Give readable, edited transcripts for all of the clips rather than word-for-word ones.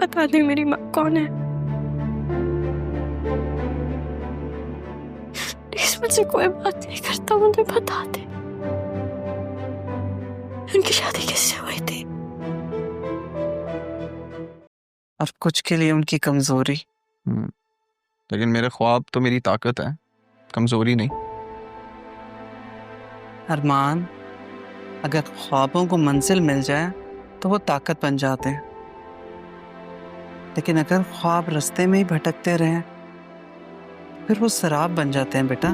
बता दे मेरी माँ कौन है। प्लीज मुझसे कोई बात नहीं करता, मुझे बता दे उनकी शादी किससे हुई थी। और कुछ के लिए उनकी कमजोरी। लेकिन मेरे ख्वाब तो मेरी ताकत है, कमजोरी नहीं। अरमान, अगर ख्वाबों को मंजिल मिल जाए तो वो ताकत बन जाते हैं, लेकिन अगर ख्वाब रास्ते में ही भटकते रहें फिर वो शराब बन जाते हैं बेटा।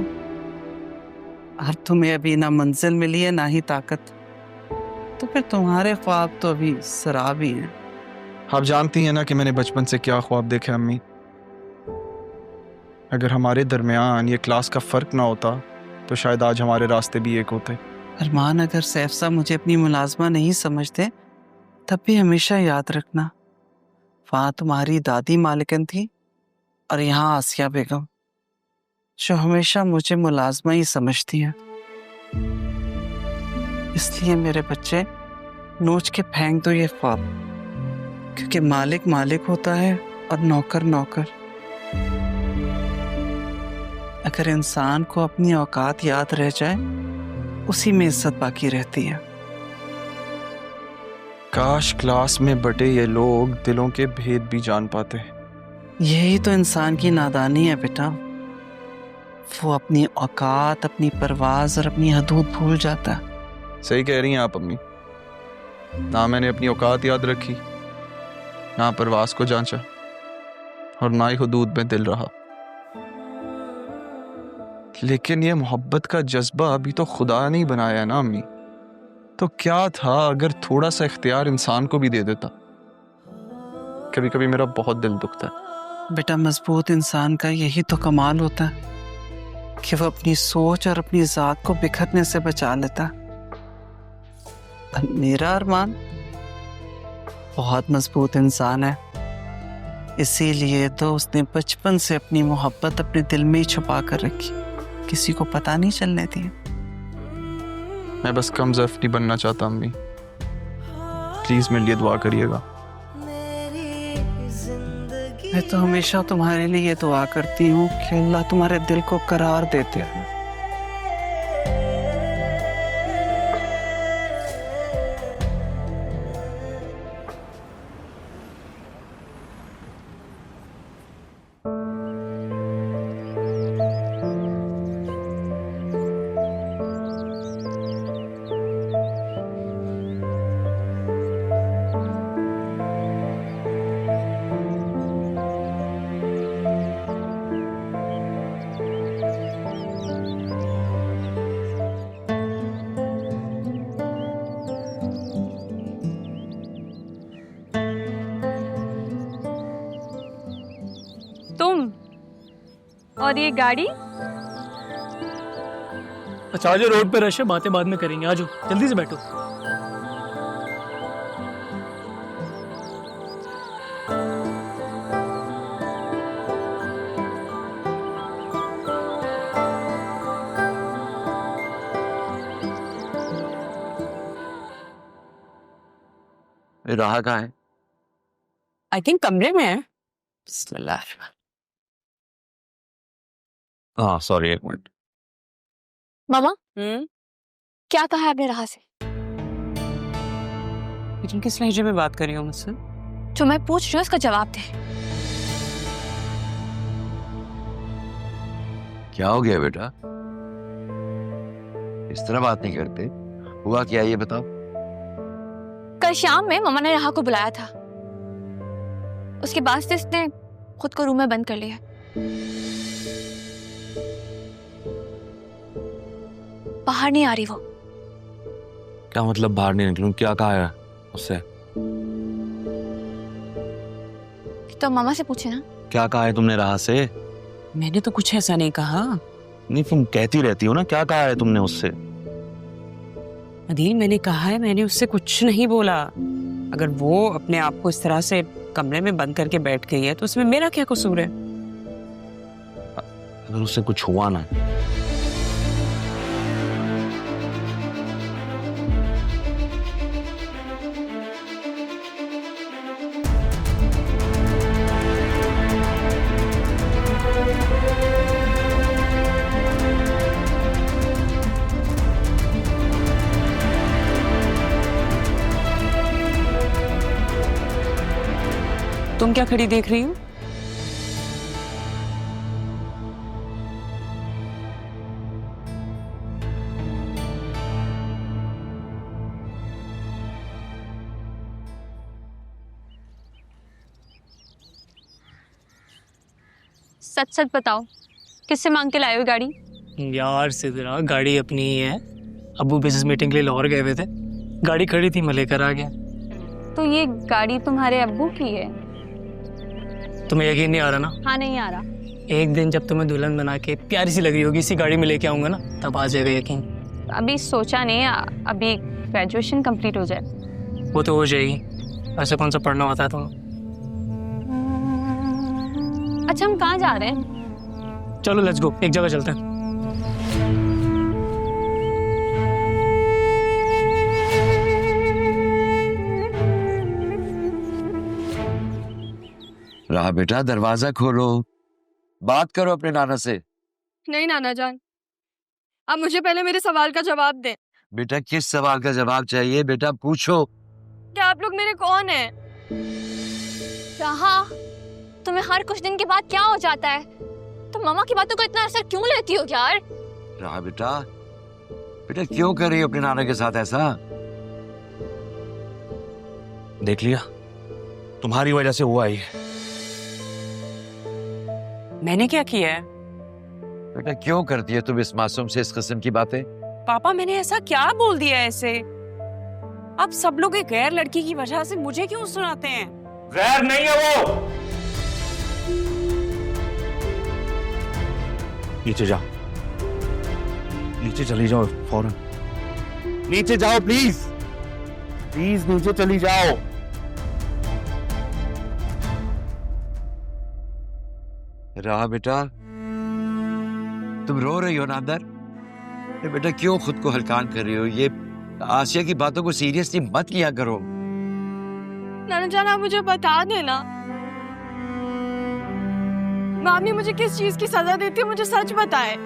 और तुम्हें अभी ना मंजिल मिली है ना ही ताकत, तो फिर तुम्हारे ख्वाब तो अभी शराब ही हैं। आप जानती हैं ना कि मैंने बचपन से क्या ख्वाब देखे अम्मी। अगर हमारे दरमियान ये क्लास का फर्क ना होता तो शायद आज हमारे रास्ते भी एक होते। अरमान, अगर सैफ साहब मुझे अपनी मुलाजमा नहीं समझते तब भी हमेशा याद रखना, वहां तुम्हारी दादी मालिकन थी और यहाँ आसिया बेगम, जो हमेशा मुझे मुलाजमा ही समझती हैं। इसलिए मेरे बच्चे, नोच के फेंक दो ये ख्वाब, क्योंकि मालिक मालिक होता है और नौकर नौकर। अगर इंसान को अपनी औकात याद रह जाए, उसी में इज्जत बाकी रहती है। काश क्लास में बटे ये लोग दिलों के भेद भी जान पाते। यही तो इंसान की नादानी है बेटा, वो अपनी औकात, अपनी परवाज और अपनी हदूद भूल जाता है। सही कह रही हैं आप अम्मी। ना मैंने अपनी औकात याद रखी, ना परवास को जांचा, और ना ही हुदूद में दिल रहा। लेकिन ये मोहब्बत का जज्बा अभी तो खुदा ने ही बनाया है ना अम्मी। तो क्या था अगर थोड़ा सा इख्तियार इंसान को भी दे देता। कभी कभी मेरा बहुत दिल दुखता है। बेटा, मजबूत इंसान का यही तो कमाल होता है कि वो अपनी सोच और अपनी जात को बिखरने से बचा लेता। और मेरा अरमान बहुत मजबूत इंसान है, इसीलिए तो उसने बचपन से अपनी मोहब्बत अपने दिल में ही छुपा कर रखी, किसी को पता नहीं चलने दी। मैं बस कम ज़र्फ नहीं बनना चाहता अम्मी। प्लीज मेरे लिए दुआ करिएगा। मैं तो हमेशा तुम्हारे लिए दुआ करती हूँ कि अल्लाह तुम्हारे दिल को करार देते हैं। तुम और ये गाड़ी? अच्छा, आज रोड पे रश है, बातें बाद में करेंगे। आजो, जल्दी से बैठो। राह कहाँ है? आई थिंक कमरे में है। बिस्मिल्लाह। हाँ सॉरी, एक मिनट। मामा, क्या कहा आपने राह से? लेकिन किस लहजे में बात कर रही हो मुझसे? जो मैं पूछ रही हूँ उसका जवाब दे। क्या हो गया बेटा? इस तरह बात नहीं करते। हुआ क्या ये बताओ। कल शाम में मम्मा ने राह को बुलाया था, उसके बाद से इसने खुद को रूम में बंद कर लिया। बाहर नहीं आ रही वो। क्या मतलब बाहर नहीं निकलूं? क्या कहा है उससे? तो मामा से पूछे ना। क्या कहा है तुमने राह से? मैंने तो कुछ ऐसा नहीं कहा। नहीं, तुम कहती रहती हो ना, क्या कहा है तुमने उससे? अदील, मैंने कहा है, मैंने उससे कुछ नहीं बोला। अगर वो अपने आप को इस तरह से कमरे में बंद करके बैठ गई है तो उसमें मेरा क्या कसूर है? अगर उससे कुछ हुआ ना, तुम क्या खड़ी देख रही हो? सच सच बताओ, किससे मांग के लाए हो गाड़ी? यार सिद्रा, गाड़ी अपनी ही है। अब्बू बिजनेस मीटिंग के लिए लाहौर गए हुए थे, गाड़ी खड़ी थी, मैं लेकर आ गया। तो ये गाड़ी तुम्हारे अब्बू की है? तुम्हें यकीन नहीं आ रहा ना? हाँ, नहीं आ रहा। एक दिन जब तुम्हें दुल्हन बना के प्यारी सी लग रही होगी, इसी गाड़ी में लेके आऊंगा ना, तब आ जाएगा यकीन। अभी सोचा नहीं, अभी ग्रेजुएशन कंप्लीट हो जाए। वो तो हो जाएगी। ऐसे कौन सा पढ़ना होता है तुम्हें? अच्छा, हम कहाँ जा रहे हैं? चलो लेट्स गो, एक जगह चलते हैं। रहा बेटा, दरवाजा खोलो, बात करो अपने नाना से। नहीं नाना जान, आप मुझे पहले मेरे सवाल का जवाब दें। बेटा, किस सवाल का जवाब चाहिए? बेटा पूछो। क्या आप लोग मेरे कौन हैं? रहा, तुम्हें हर कुछ दिन के बाद क्या हो जाता है? तुम मामा की बातों को इतना असर क्यों लेती हो यार? रहा बेटा, बेटा क्यों कर रही हो अपने नाना के साथ ऐसा? देख लिया, तुम्हारी वजह से हुआ ही। मैंने क्या किया है? बेटा क्यों करती है तुम इस मासूम से इस किस्म की बातें? पापा, मैंने ऐसा क्या बोल दिया ऐसे? अब सब लोग एक गैर लड़की की वजह से मुझे क्यों सुनाते हैं? गैर नहीं है वो। नीचे जाओ, नीचे चली जाओ फौरन। नीचे जाओ प्लीज, प्लीज नीचे चली जाओ। रहा बेटा, तुम रो रही हो ना अंदर? बेटा क्यों खुद को हलकान कर रही हो? ये आसिया की बातों को सीरियसली मत लिया करो। नाना जान, आप मुझे बता देना, मामी मुझे किस चीज की सजा देती है, मुझे सच बताए।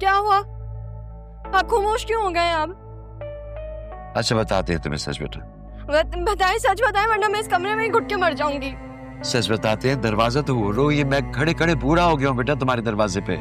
क्या हुआ? आप खामोश क्यों हो गए अब? अच्छा बताते हैं तुम्हें सच बेटा। बताएं, सच बताएं, वरना मैं इस कमरे में ही घुट के मर जाऊंगी। सच बताते हैं, दरवाजा तो खोलो। ये मैं खड़े खड़े बूढ़ा हो गया हूँ बेटा तुम्हारे दरवाजे पे।